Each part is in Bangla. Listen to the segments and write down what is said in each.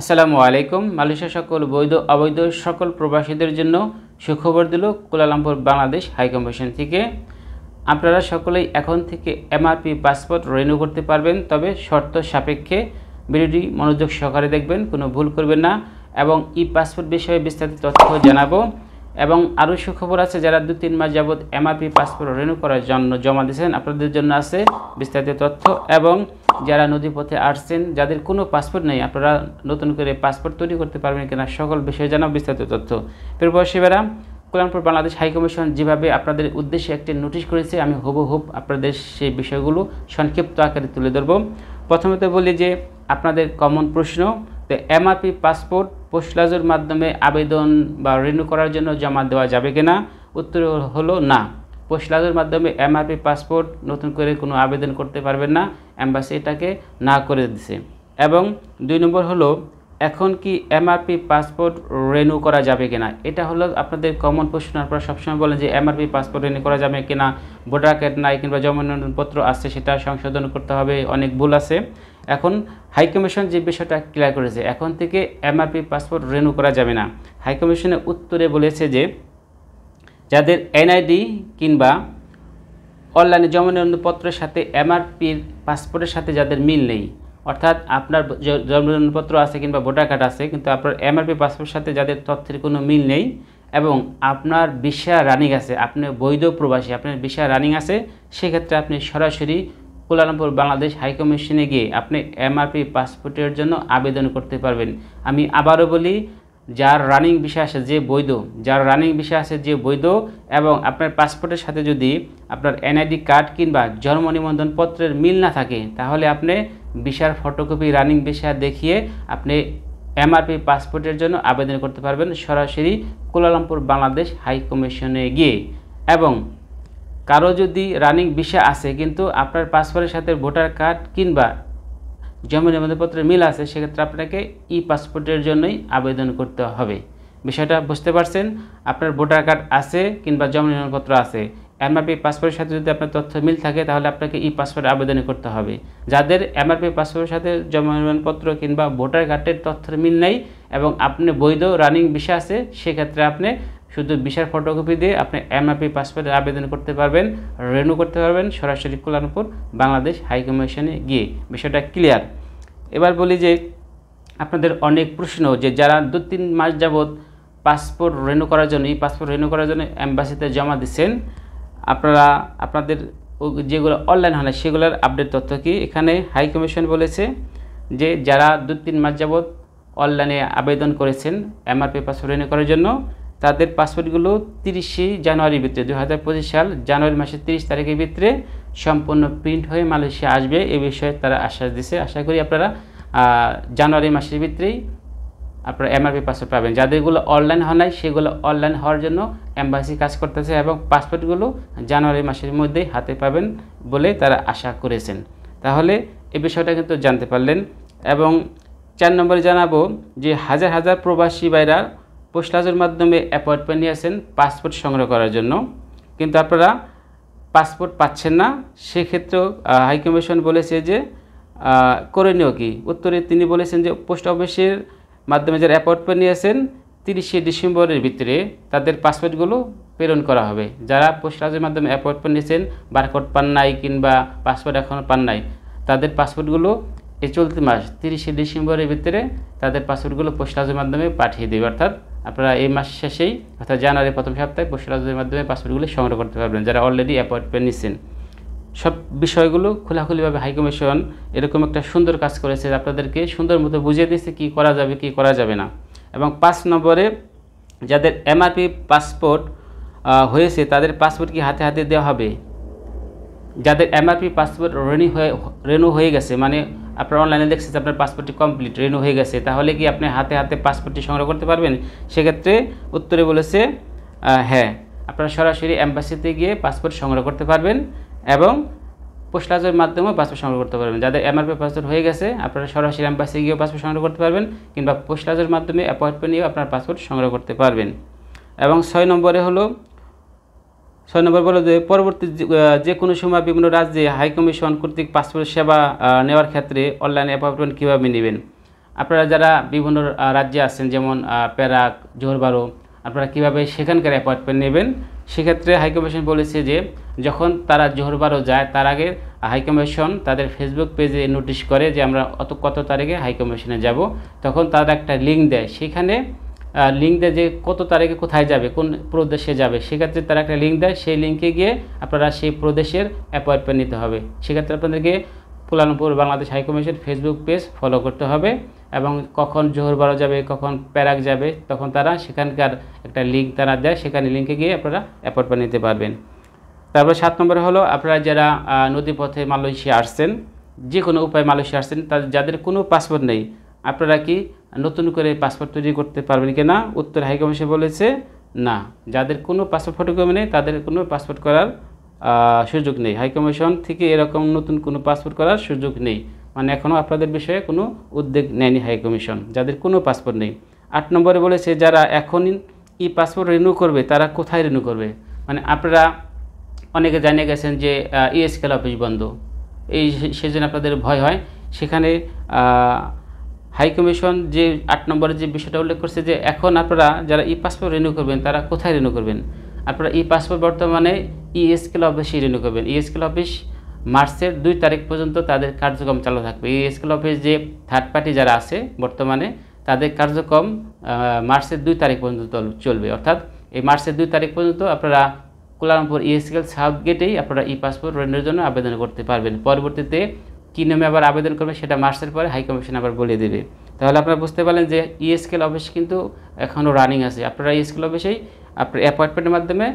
আসসালামু আলাইকুম। মালয়েশিয়ার সকল বৈধ অবৈধ সকল প্রবাসীদের জন্য সুখবর দিল কুয়ালালামপুর বাংলাদেশ হাইকমিশন থেকে। আপনারা সকলেই এখন থেকে এমআরপি পাসপোর্ট রিনিউ করতে পারবেন, তবে শর্ত সাপেক্ষে। ভিডিওটি মনোযোগ সহকারে দেখবেন, কোনো ভুল করবেন না এবং ই পাসপোর্ট বিষয়ে বিস্তারিত তথ্য জানাবো। এবং আরও সুখবর আছে, যারা 2-3 মাস যাবৎ এমআরপি পাসপোর্ট রিনিউ করার জন্য জমা দিয়েছেন আপনাদের জন্য আছে বিস্তারিত তথ্য। এবং যারা নদীপথে আসছেন, যাদের কোনো পাসপোর্ট নেই, আপনারা নতুন করে পাসপোর্ট তৈরি করতে পারবেন কিনা সকল বিষয়ে জানাবো বিস্তারিত তথ্য। প্রবাসীরা, কুয়ালালামপুর বাংলাদেশ হাইকমিশন যেভাবে আপনাদের উদ্দেশ্যে একটি নোটিশ করেছে, আমি হুবহুব আপনাদের সেই বিষয়গুলো সংক্ষিপ্ত আকারে তুলে ধরব। প্রথমত বলি যে আপনাদের কমন প্রশ্ন, তো এমআরপি পাসপোর্ট পোস্টলাজের মাধ্যমে আবেদন বা রিনিউ করার জন্য জমা দেওয়া যাবে কিনা? উত্তর হলো না। পোস্টলাজের মাধ্যমে এমআরপি পাসপোর্ট নতুন করে কোনো আবেদন করতে পারবেন না, এম্বাসি এটাকে না করে দিছে। এবং 2 নম্বর হলো, এখন কি এমআরপি পাসপোর্ট রিনিউ করা যাবে কিনা? এটা হলো আপনাদের কমন প্রশ্ন। আপনারা সবসময় বলেন যে এমআরপি পাসপোর্ট রিনিউ করা যাবে কিনা, ভোটার কার্ড নাই কিংবা জন্মনিবন্ধনপত্র আছে সেটা সংশোধন করতে হবে, অনেক ভুল আছে। এখন হাইকমিশন যে বিষয়টা ক্লিয়ার করেছে, এখন থেকে এমআরপি পাসপোর্ট রিনিউ করা যাবে না। হাইকমিশনের উত্তরে বলেছে যে যাদের এনআইডি কিংবা অনলাইনে জন্মনিবন্ধনপত্রের সাথে এমআরপির পাসপোর্টের সাথে যাদের মিল নেই, অর্থাৎ আপনার জন্মনিবন্ধনপত্র আছে কিংবা ভোটার কার্ড আছে কিন্তু আপনার এমআরপি পাসপোর্টের সাথে যাদের তথ্যের কোনো মিল নেই এবং আপনার ভিসা রানিং আছে, আপনি বৈধ প্রবাসী, আপনার ভিসা রানিং আছে, সেক্ষেত্রে আপনি সরাসরি কুয়ালালামপুর বাংলাদেশ হাইকমিশনে গিয়ে আপনি এমআরপি পাসপোর্টের জন্য আবেদন করতে পারবেন। আমি আবারও বলি, যার রানিং ভিসা আছে যে বৈধ, যার রানিং ভিসা আছে যে বৈধ এবং আপনার পাসপোর্টের সাথে যদি আপনার এনআইডি কার্ড কিংবা জন্ম নিবন্ধনপত্রের মিল না থাকে, তাহলে আপনি ভিসার ফটোকপি রানিং ভিসা দেখিয়ে আপনি এমআরপি পাসপোর্টের জন্য আবেদন করতে পারবেন সরাসরি কুয়ালালামপুর বাংলাদেশ হাইকমিশনে গিয়ে। এবং কারো যদি রানিং ভিসা আছে কিন্তু আপনার পাসপোর্টের সাথে ভোটার কার্ড কিংবা জন্ম নিবন্ধনপত্রের মিল আছে, সেক্ষেত্রে আপনাকে ই পাসপোর্টের জন্যই আবেদন করতে হবে। বিষয়টা বুঝতে পারছেন? আপনার ভোটার কার্ড আছে কিংবা জন্ম নিবন্ধনপত্র আছে, এমআরপি পাসপোর্টের সাথে যদি আপনার তথ্য মিল থাকে তাহলে আপনাকে ই পাসপোর্ট আবেদন করতে হবে। যাদের এমআরপি পাসপোর্টের সাথে জন্ম নিবন্ধনপত্র কিংবা ভোটার কার্ডের তথ্যের মিল নেই এবং আপনি বৈধ রানিং ভিসা আছে, সেক্ষেত্রে আপনি শুধু ভিসার ফটোকপি দিয়ে আপনি এমআরপি পাসপোর্টের আবেদন করতে পারবেন, রিনিউ করতে পারবেন সরাসরি কুয়ালালামপুর বাংলাদেশ হাইকমিশনে গিয়ে। বিষয়টা ক্লিয়ার। এবার বলি যে আপনাদের অনেক প্রশ্ন, যে যারা 2-3 মাস যাবৎ পাসপোর্ট রিনিউ করার জন্য পাসপোর্ট রিনিউ করার জন্য এম্বাসিতে জমা দিচ্ছেন, আপনারা আপনাদের যেগুলো অনলাইন হয় না সেগুলোর আপডেট তথ্য কি? এখানে হাইকমিশন বলেছে যে যারা 2-3 মাস যাবৎ অনলাইনে আবেদন করেছেন এমআরপি পাসপোর্ট রিনিউ করার জন্য, তাদের পাসপোর্টগুলো 30 জানুয়ারির ভিতরে 2025 সাল জানুয়ারি মাসের 30 তারিখের ভিতরে সম্পূর্ণ প্রিন্ট হয়ে মালয়েশিয়া আসবে, এ বিষয়ে তারা আশ্বাস দিয়েছে। আশা করি আপনারা জানুয়ারি মাসের ভিতরেই আপনারা এমআরপি পাসপোর্ট পাবেন। যাদেরগুলো অনলাইন হয় নাই সেগুলো অনলাইন হওয়ার জন্য এম্বাসি কাজ করতেছে এবং পাসপোর্টগুলো জানুয়ারি মাসের মধ্যেই হাতে পাবেন বলে তারা আশা করেছেন। তাহলে এই বিষয়টা কিন্তু জানতে পারলেন। এবং 4 নম্বরে জানাবো যে হাজার হাজার প্রবাসী ভাইরা পোস্টলাজের মাধ্যমে অ্যাপয়েন্টমেন্ট নিয়েছেন পাসপোর্ট সংগ্রহ করার জন্য, কিন্তু আপনারা পাসপোর্ট পাচ্ছেন না। সেক্ষেত্রেও হাইকমিশন বলেছে যে করণীয় কি? উত্তরে তিনি বলেছেন যে পোস্ট অফিসের মাধ্যমে যারা অ্যাপয়েন্টমেন্ট নিয়েছেন 30 ডিসেম্বরের ভিতরে তাদের পাসপোর্টগুলো প্রেরণ করা হবে। যারা পোস্টলাজের মাধ্যমে অ্যাপয়েন্টমেন্ট নিয়েছেন, বারকোড পান নাই কিংবা পাসপোর্ট এখনও পান নাই, তাদের পাসপোর্টগুলো এই চলতি মাস 30 ডিসেম্বরের ভিতরে তাদের পাসপোর্টগুলো পোস্টলাজের মাধ্যমে পাঠিয়ে দেবে। অর্থাৎ আপনারা এই মাস শেষেই অর্থাৎ জানুয়ারির প্রথম সপ্তাহে পোস্টলাজের মাধ্যমে পাসপোর্টগুলো সংগ্রহ করতে পারবেন যারা অলরেডি অ্যাপয়েন্টমেন্ট নিচ্ছেন। সব বিষয়গুলো খোলাখুলিভাবে হাইকমিশন এরকম একটা সুন্দর কাজ করেছে, আপনাদেরকে সুন্দর মতো বুঝিয়ে দিয়েছে কী করা যাবে কী করা যাবে না। এবং 5 নম্বরে যাদের এমআরপি পাসপোর্ট হয়েছে তাদের পাসপোর্ট কি হাতে হাতে দেওয়া হবে? যাদের এমআরপি পাসপোর্ট রিনিউ হয়ে গেছে, মানে আপনার অনলাইনে দেখছেন আপনার পাসপোর্টটি কমপ্লিট রিনিউ হয়ে গেছে, তাহলে কি আপনি হাতে হাতে পাসপোর্টটি সংগ্রহ করতে পারবেন? সেক্ষেত্রে উত্তরে বলেছে হ্যাঁ, আপনারা সরাসরি এম্বাসিতে গিয়ে পাসপোর্ট সংগ্রহ করতে পারবেন এবং পোস্টলাজের মাধ্যমেও পাসপোর্ট সংগ্রহ করতে পারবেন। যাদের এমআরপি পাসপোর্ট হয়ে গেছে আপনারা সরাসরি এম্বাসি গিয়েও পাসপোর্ট সংগ্রহ করতে পারবেন কিংবা পোস্টলাজের মাধ্যমে অ্যাপয়েন্টমেন্ট নিয়েও আপনার পাসপোর্ট সংগ্রহ করতে পারবেন। এবং 6 নম্বরে হলো 6 নম্বর বলে যে পরবর্তী যে কোনো সময় বিভিন্ন রাজ্যে হাইকমিশন কর্তৃক পাসপোর্ট সেবা নেওয়ার ক্ষেত্রে অনলাইনে অ্যাপয়েন্টমেন্ট কীভাবে নেবেন? আপনারা যারা বিভিন্ন রাজ্যে আছেন, যেমন পেরাক, জোহর বারো, আপনারা কীভাবে সেখানকার অ্যাপয়েন্টমেন্ট নেবেন, সেক্ষেত্রে হাইকমিশন বলেছে যে যখন তারা জোহর বারো যায় তার আগে হাইকমিশন তাদের ফেসবুক পেজে নোটিশ করে যে আমরা কত তারিখে হাইকমিশনে যাব। তখন তারা একটা লিঙ্ক দেয়, সেখানে লিঙ্ক দেয় যে কত তারিখে কোথায় যাবে, কোন প্রদেশে যাবে। সেক্ষেত্রে তারা একটা লিঙ্ক দেয়, সেই লিঙ্কে গিয়ে আপনারা সেই প্রদেশের অ্যাপয়েন্টমেন্ট নিতে হবে। সেক্ষেত্রে আপনাদেরকে Kuala Lumpur Bangladesh high commission Facebook page follow করতে হবে এবং কখন জোহর বারো যাবে, কখন পেরাক যাবে, তখন তারা সেখানকার একটা লিঙ্ক তারা দেয়, সেখানে লিঙ্কে গিয়ে আপনারা অ্যাপয়েন্টমেন্ট নিতে পারবেন। তারপরে 7 নম্বরে হলো আপনারা যারা নদীপথে মালয়েশিয়া আসছেন, যে কোনো উপায়ে মালয়েশিয়া আসছেন, যাদের কোনো পাসপোর্ট নেই, আপনারা কি নতুন করে পাসপোর্ট তৈরি করতে পারবেন কি না? উত্তর হাইকমিশন বলেছে না, যাদের কোনো পাসপোর্ট ফটোকপি নেই তাদের কোনো পাসপোর্ট করার সুযোগ নেই। হাইকমিশন থেকে এরকম নতুন কোনো পাসপোর্ট করার সুযোগ নেই, মানে এখনও আপনাদের বিষয়ে কোনো উদ্যোগ নেয়নি হাইকমিশন, যাদের কোনো পাসপোর্ট নেই। 8 নম্বরে বলেছে যারা এখন ই পাসপোর্ট রিনিউ করবে তারা কোথায় রিনিউ করবে, মানে আপনারা অনেকে জানিয়ে গেছেন যে ইএসকেল অফিস বন্ধ, এই সেজন্য আপনাদের ভয় হয়। সেখানে হাইকমিশন যে 8 নম্বরে যে বিষয়টা উল্লেখ করছে যে এখন আপনারা যারা ই পাসপোর্ট রিনিউ করবেন তারা কোথায় রিনিউ করবেন, আপনারা ই পাসপোর্ট বর্তমানে ইএসকেল অফিসে রিনিউ করবেন। ইএসকেল অফিস মার্চের 2 তারিখ পর্যন্ত তাদের কার্যক্রম চালু থাকবে। ইএসকেল অফিস যে থার্ড পার্টি যারা আছে বর্তমানে তাদের কার্যক্রম মার্চের 2 তারিখ পর্যন্ত চলবে, অর্থাৎ এই মার্চের 2 তারিখ পর্যন্ত আপনারা কুয়ালালামপুর ইএসকেল সাউথ গেটেই আপনারা ই পাসপোর্ট রিনিউর জন্য আবেদন করতে পারবেন। পরবর্তীতে কী নামে আবার আবেদন করবে সেটা মার্চের পরে হাইকমিশন আবার বলে দেবে। তাহলে আপনারা বুঝতে পারলেন যে ইএসকেল অফিস কিন্তু এখনও রানিং আছে। আপনারা ইএসকেল অফিসেই আপনার অ্যাপয়েন্টমেন্টের মাধ্যমে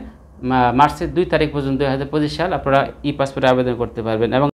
মার্চের 2 তারিখ পর্যন্ত 2025 সাল আপনারা ই পাসপোর্টে আবেদন করতে পারবেন। এবং